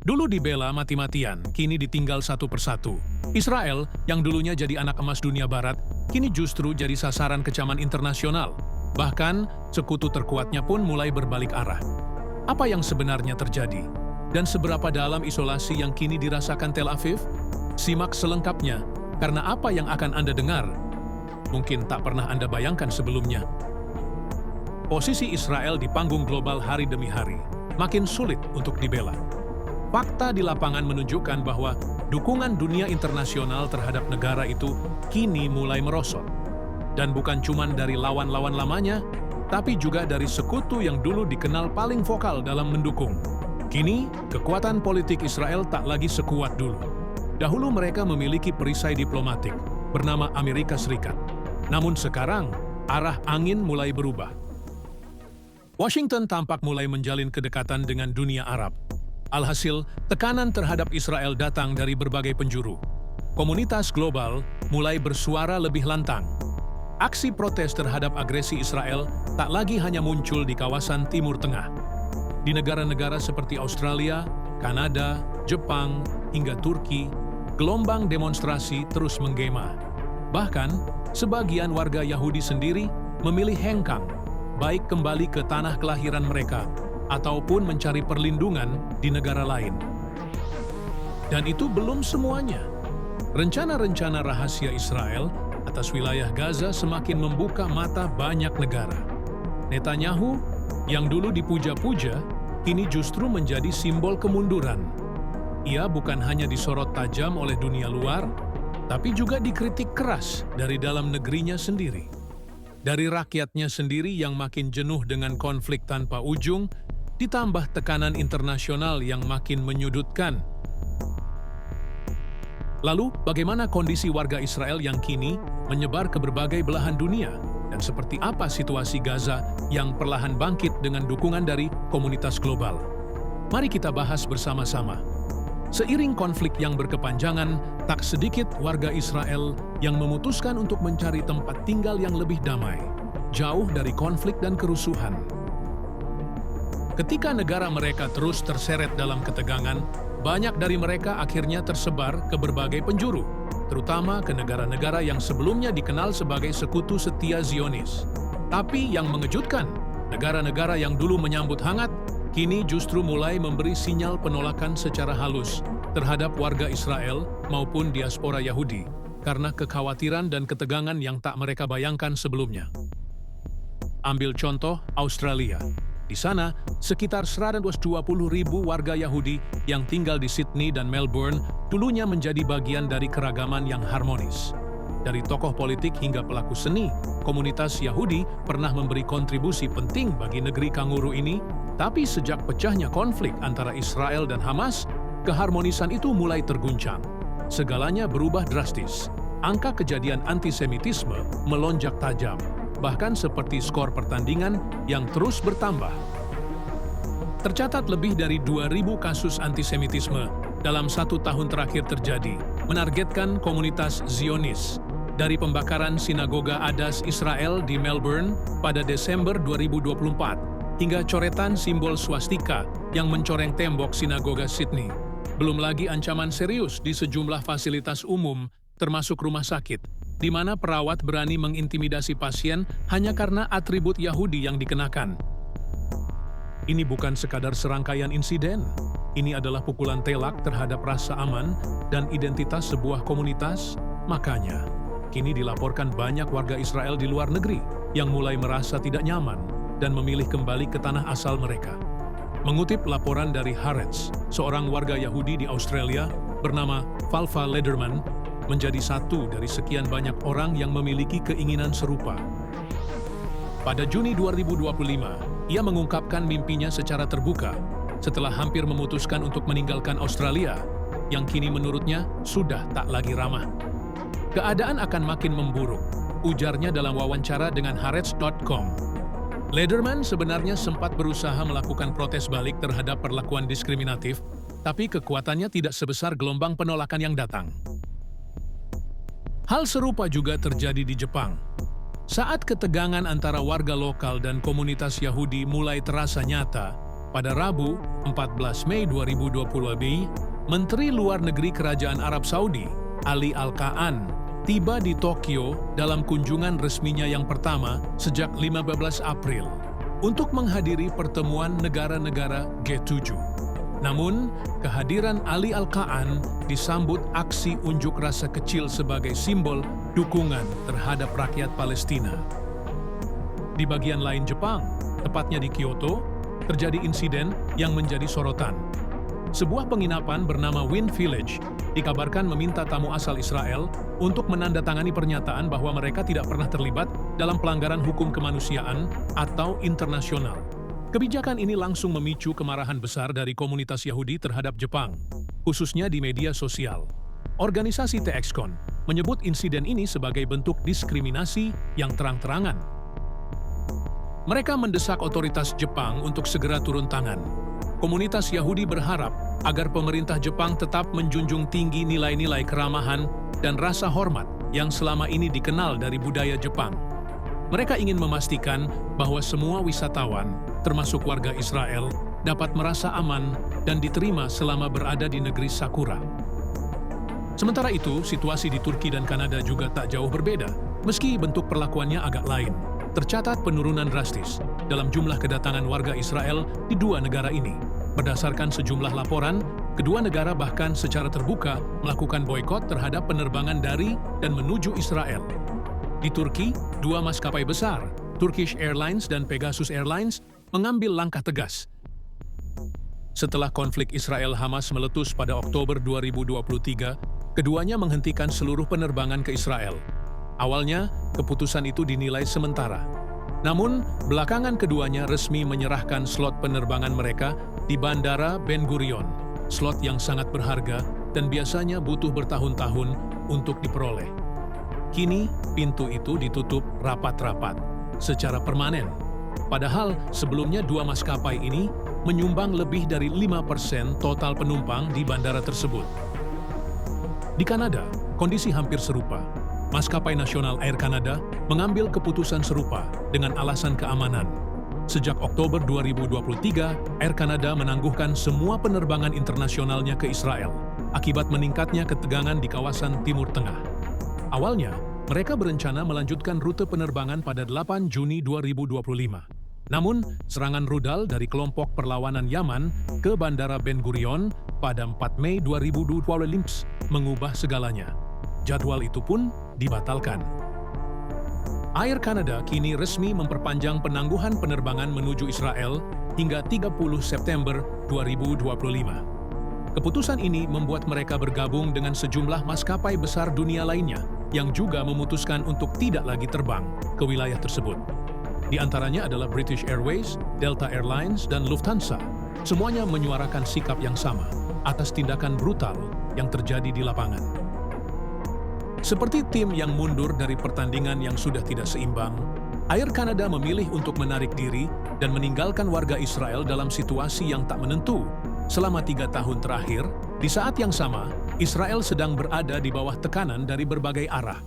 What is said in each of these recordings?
Dulu dibela mati-matian, kini ditinggal satu persatu. Israel, yang dulunya jadi anak emas dunia barat, kini justru jadi sasaran kecaman internasional. Bahkan, sekutu terkuatnya pun mulai berbalik arah. Apa yang sebenarnya terjadi? Dan seberapa dalam isolasi yang kini dirasakan Tel Aviv? Simak selengkapnya, karena apa yang akan Anda dengar mungkin tak pernah Anda bayangkan sebelumnya. Posisi Israel di panggung global hari demi hari makin sulit untuk dibela. Fakta di lapangan menunjukkan bahwa dukungan dunia internasional terhadap negara itu kini mulai merosot. Dan bukan cuma dari lawan-lawan lamanya, tapi juga dari sekutu yang dulu dikenal paling vokal dalam mendukung. Kini, kekuatan politik Israel tak lagi sekuat dulu. Dahulu mereka memiliki perisai diplomatik bernama Amerika Serikat. Namun sekarang, arah angin mulai berubah. Washington tampak mulai menjalin kedekatan dengan dunia Arab. Alhasil, tekanan terhadap Israel datang dari berbagai penjuru. Komunitas global mulai bersuara lebih lantang. Aksi protes terhadap agresi Israel tak lagi hanya muncul di kawasan Timur Tengah. Di negara-negara seperti Australia, Kanada, Jepang, hingga Turki, gelombang demonstrasi terus menggema. Bahkan, sebagian warga Yahudi sendiri memilih hengkang, baik kembali ke tanah kelahiran mereka, ataupun mencari perlindungan di negara lain. Dan itu belum semuanya. Rencana-rencana rahasia Israel atas wilayah Gaza semakin membuka mata banyak negara. Netanyahu, yang dulu dipuja-puja, kini justru menjadi simbol kemunduran. Ia bukan hanya disorot tajam oleh dunia luar, tapi juga dikritik keras dari dalam negerinya sendiri. Dari rakyatnya sendiri yang makin jenuh dengan konflik tanpa ujung, ditambah tekanan internasional yang makin menyudutkan. Lalu, bagaimana kondisi warga Israel yang kini menyebar ke berbagai belahan dunia? Dan seperti apa situasi Gaza yang perlahan bangkit dengan dukungan dari komunitas global? Mari kita bahas bersama-sama. Seiring konflik yang berkepanjangan, tak sedikit warga Israel yang memutuskan untuk mencari tempat tinggal yang lebih damai, jauh dari konflik dan kerusuhan. Ketika negara mereka terus terseret dalam ketegangan, banyak dari mereka akhirnya tersebar ke berbagai penjuru, terutama ke negara-negara yang sebelumnya dikenal sebagai sekutu setia Zionis. Tapi yang mengejutkan, negara-negara yang dulu menyambut hangat, kini justru mulai memberi sinyal penolakan secara halus terhadap warga Israel maupun diaspora Yahudi, karena kekhawatiran dan ketegangan yang tak mereka bayangkan sebelumnya. Ambil contoh Australia. Di sana, sekitar 120.000 warga Yahudi yang tinggal di Sydney dan Melbourne dulunya menjadi bagian dari keragaman yang harmonis. Dari tokoh politik hingga pelaku seni, komunitas Yahudi pernah memberi kontribusi penting bagi negeri kanguru ini, tapi sejak pecahnya konflik antara Israel dan Hamas, keharmonisan itu mulai terguncang. Segalanya berubah drastis. Angka kejadian antisemitisme melonjak tajam, bahkan seperti skor pertandingan yang terus bertambah. Tercatat lebih dari 2.000 kasus antisemitisme dalam 1 tahun terakhir terjadi, menargetkan komunitas Zionis. Dari pembakaran sinagoga Adas Israel di Melbourne pada Desember 2024, hingga coretan simbol swastika yang mencoreng tembok sinagoga Sydney. Belum lagi ancaman serius di sejumlah fasilitas umum, termasuk rumah sakit, di mana perawat berani mengintimidasi pasien hanya karena atribut Yahudi yang dikenakan. Ini bukan sekadar serangkaian insiden. Ini adalah pukulan telak terhadap rasa aman dan identitas sebuah komunitas. Makanya, kini dilaporkan banyak warga Israel di luar negeri yang mulai merasa tidak nyaman dan memilih kembali ke tanah asal mereka. Mengutip laporan dari Haaretz, seorang warga Yahudi di Australia bernama Falfa Lederman, menjadi satu dari sekian banyak orang yang memiliki keinginan serupa. Pada Juni 2025, ia mengungkapkan mimpinya secara terbuka setelah hampir memutuskan untuk meninggalkan Australia, yang kini menurutnya sudah tak lagi ramah. Keadaan akan makin memburuk, ujarnya dalam wawancara dengan Haaretz.com. Lederman sebenarnya sempat berusaha melakukan protes balik terhadap perlakuan diskriminatif, tapi kekuatannya tidak sebesar gelombang penolakan yang datang. Hal serupa juga terjadi di Jepang. Saat ketegangan antara warga lokal dan komunitas Yahudi mulai terasa nyata, pada Rabu, 14 Mei 2020, Menteri Luar Negeri Kerajaan Arab Saudi, Ali Al-Ka'an, tiba di Tokyo dalam kunjungan resminya yang pertama sejak 15 April untuk menghadiri pertemuan negara-negara G7. Namun, kehadiran Ali Al-Ka'an disambut aksi unjuk rasa kecil sebagai simbol dukungan terhadap rakyat Palestina. Di bagian lain Jepang, tepatnya di Kyoto, terjadi insiden yang menjadi sorotan. Sebuah penginapan bernama Wind Village dikabarkan meminta tamu asal Israel untuk menandatangani pernyataan bahwa mereka tidak pernah terlibat dalam pelanggaran hukum kemanusiaan atau internasional. Kebijakan ini langsung memicu kemarahan besar dari komunitas Yahudi terhadap Jepang, khususnya di media sosial. Organisasi TXCon menyebut insiden ini sebagai bentuk diskriminasi yang terang-terangan. Mereka mendesak otoritas Jepang untuk segera turun tangan. Komunitas Yahudi berharap agar pemerintah Jepang tetap menjunjung tinggi nilai-nilai keramahan dan rasa hormat yang selama ini dikenal dari budaya Jepang. Mereka ingin memastikan bahwa semua wisatawan, termasuk warga Israel, dapat merasa aman dan diterima selama berada di negeri Sakura. Sementara itu, situasi di Turki dan Kanada juga tak jauh berbeda, meski bentuk perlakuannya agak lain. Tercatat penurunan drastis dalam jumlah kedatangan warga Israel di dua negara ini. Berdasarkan sejumlah laporan, kedua negara bahkan secara terbuka melakukan boikot terhadap penerbangan dari dan menuju Israel. Di Turki, dua maskapai besar, Turkish Airlines dan Pegasus Airlines, mengambil langkah tegas. Setelah konflik Israel-Hamas meletus pada Oktober 2023, keduanya menghentikan seluruh penerbangan ke Israel. Awalnya, keputusan itu dinilai sementara. Namun, belakangan keduanya resmi menyerahkan slot penerbangan mereka di Bandara Ben Gurion, slot yang sangat berharga dan biasanya butuh bertahun-tahun untuk diperoleh. Kini, pintu itu ditutup rapat-rapat, secara permanen. Padahal, sebelumnya dua maskapai ini menyumbang lebih dari 5% total penumpang di bandara tersebut. Di Kanada, kondisi hampir serupa. Maskapai nasional Air Canada mengambil keputusan serupa dengan alasan keamanan. Sejak Oktober 2023, Air Canada menangguhkan semua penerbangan internasionalnya ke Israel akibat meningkatnya ketegangan di kawasan Timur Tengah. Awalnya, mereka berencana melanjutkan rute penerbangan pada 8 Juni 2025. Namun, serangan rudal dari kelompok perlawanan Yaman ke Bandara Ben Gurion pada 4 Mei 2025 mengubah segalanya. Jadwal itu pun dibatalkan. Air Canada kini resmi memperpanjang penangguhan penerbangan menuju Israel hingga 30 September 2025. Keputusan ini membuat mereka bergabung dengan sejumlah maskapai besar dunia lainnya yang juga memutuskan untuk tidak lagi terbang ke wilayah tersebut. Di antaranya adalah British Airways, Delta Airlines, dan Lufthansa. Semuanya menyuarakan sikap yang sama atas tindakan brutal yang terjadi di lapangan. Seperti tim yang mundur dari pertandingan yang sudah tidak seimbang, Air Canada memilih untuk menarik diri dan meninggalkan warga Israel dalam situasi yang tak menentu. Selama 3 tahun terakhir, di saat yang sama, Israel sedang berada di bawah tekanan dari berbagai arah,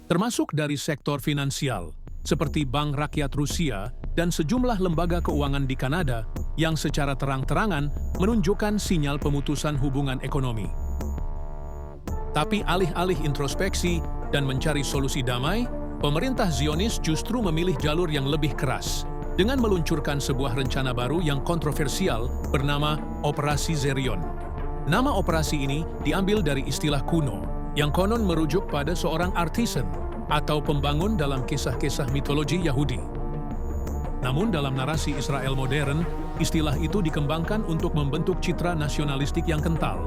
termasuk dari sektor finansial, seperti Bank Rakyat Rusia dan sejumlah lembaga keuangan di Kanada yang secara terang-terangan menunjukkan sinyal pemutusan hubungan ekonomi. Tapi alih-alih introspeksi dan mencari solusi damai, pemerintah Zionis justru memilih jalur yang lebih keras dengan meluncurkan sebuah rencana baru yang kontroversial bernama Operasi Zerion. Nama operasi ini diambil dari istilah kuno yang konon merujuk pada seorang artisan atau pembangun dalam kisah-kisah mitologi Yahudi. Namun dalam narasi Israel modern, istilah itu dikembangkan untuk membentuk citra nasionalistik yang kental,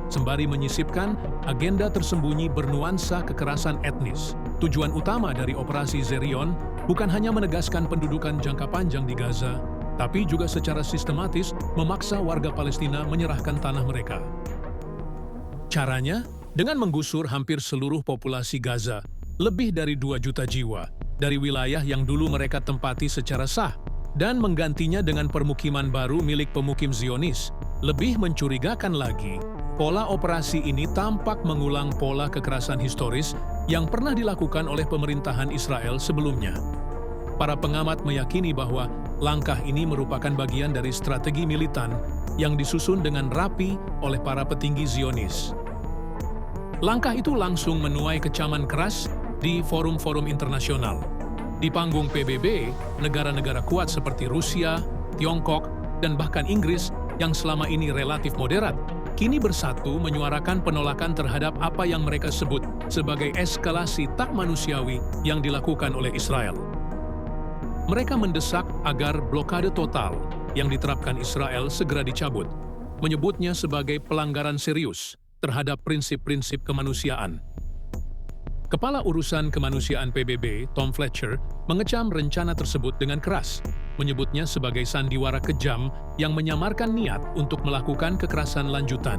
sembari menyisipkan agenda tersembunyi bernuansa kekerasan etnis. Tujuan utama dari Operasi Zerion bukan hanya menegaskan pendudukan jangka panjang di Gaza, tapi juga secara sistematis memaksa warga Palestina menyerahkan tanah mereka. Caranya, dengan menggusur hampir seluruh populasi Gaza, lebih dari 2 juta jiwa, dari wilayah yang dulu mereka tempati secara sah, dan menggantinya dengan permukiman baru milik pemukim Zionis. Lebih mencurigakan lagi, pola operasi ini tampak mengulang pola kekerasan historis yang pernah dilakukan oleh pemerintahan Israel sebelumnya. Para pengamat meyakini bahwa langkah ini merupakan bagian dari strategi militan yang disusun dengan rapi oleh para petinggi Zionis. Langkah itu langsung menuai kecaman keras di forum-forum internasional. Di panggung PBB, negara-negara kuat seperti Rusia, Tiongkok, dan bahkan Inggris yang selama ini relatif moderat, kini bersatu menyuarakan penolakan terhadap apa yang mereka sebut sebagai eskalasi tak manusiawi yang dilakukan oleh Israel. Mereka mendesak agar blokade total yang diterapkan Israel segera dicabut, menyebutnya sebagai pelanggaran serius terhadap prinsip-prinsip kemanusiaan. Kepala Urusan Kemanusiaan PBB, Tom Fletcher, mengecam rencana tersebut dengan keras, menyebutnya sebagai sandiwara kejam yang menyamarkan niat untuk melakukan kekerasan lanjutan.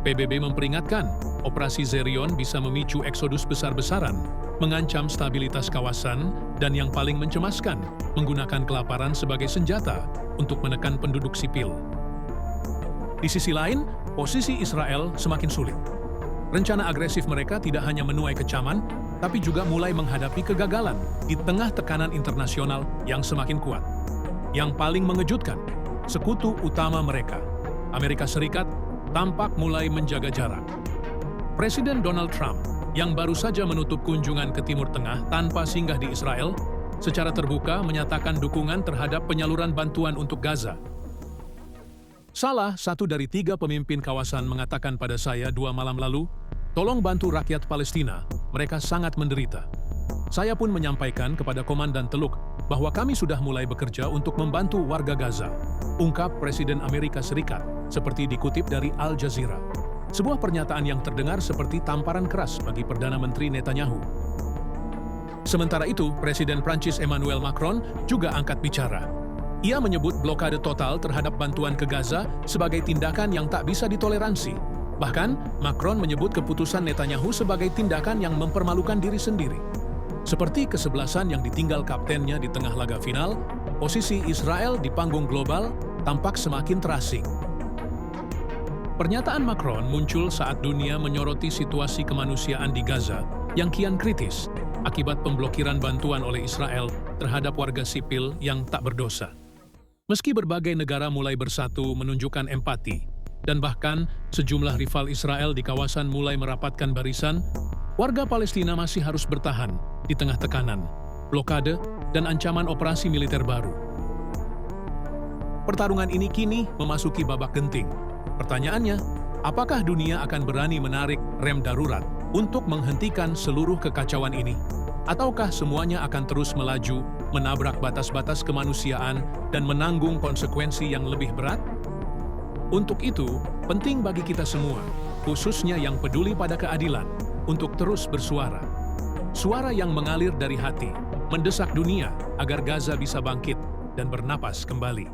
PBB memperingatkan, operasi Zerion bisa memicu eksodus besar-besaran, mengancam stabilitas kawasan, dan yang paling mencemaskan, menggunakan kelaparan sebagai senjata untuk menekan penduduk sipil. Di sisi lain, posisi Israel semakin sulit. Rencana agresif mereka tidak hanya menuai kecaman, tapi juga mulai menghadapi kegagalan di tengah tekanan internasional yang semakin kuat. Yang paling mengejutkan, sekutu utama mereka, Amerika Serikat, tampak mulai menjaga jarak. Presiden Donald Trump, yang baru saja menutup kunjungan ke Timur Tengah tanpa singgah di Israel, secara terbuka menyatakan dukungan terhadap penyaluran bantuan untuk Gaza. Salah satu dari 3 pemimpin kawasan mengatakan pada saya 2 malam lalu, "Tolong bantu rakyat Palestina, mereka sangat menderita." Saya pun menyampaikan kepada Komandan Teluk bahwa kami sudah mulai bekerja untuk membantu warga Gaza, ungkap Presiden Amerika Serikat, seperti dikutip dari Al Jazeera. Sebuah pernyataan yang terdengar seperti tamparan keras bagi Perdana Menteri Netanyahu. Sementara itu, Presiden Prancis Emmanuel Macron juga angkat bicara. Ia menyebut blokade total terhadap bantuan ke Gaza sebagai tindakan yang tak bisa ditoleransi. Bahkan, Macron menyebut keputusan Netanyahu sebagai tindakan yang mempermalukan diri sendiri. Seperti kesebelasan yang ditinggal kaptennya di tengah laga final, posisi Israel di panggung global tampak semakin terasing. Pernyataan Macron muncul saat dunia menyoroti situasi kemanusiaan di Gaza yang kian kritis akibat pemblokiran bantuan oleh Israel terhadap warga sipil yang tak berdosa. Meski berbagai negara mulai bersatu menunjukkan empati, dan bahkan sejumlah rival Israel di kawasan mulai merapatkan barisan, warga Palestina masih harus bertahan di tengah tekanan, blokade, dan ancaman operasi militer baru. Pertarungan ini kini memasuki babak genting. Pertanyaannya, apakah dunia akan berani menarik rem darurat untuk menghentikan seluruh kekacauan ini? Ataukah semuanya akan terus melaju, menabrak batas-batas kemanusiaan, dan menanggung konsekuensi yang lebih berat? Untuk itu, penting bagi kita semua, khususnya yang peduli pada keadilan, untuk terus bersuara. Suara yang mengalir dari hati, mendesak dunia agar Gaza bisa bangkit dan bernapas kembali.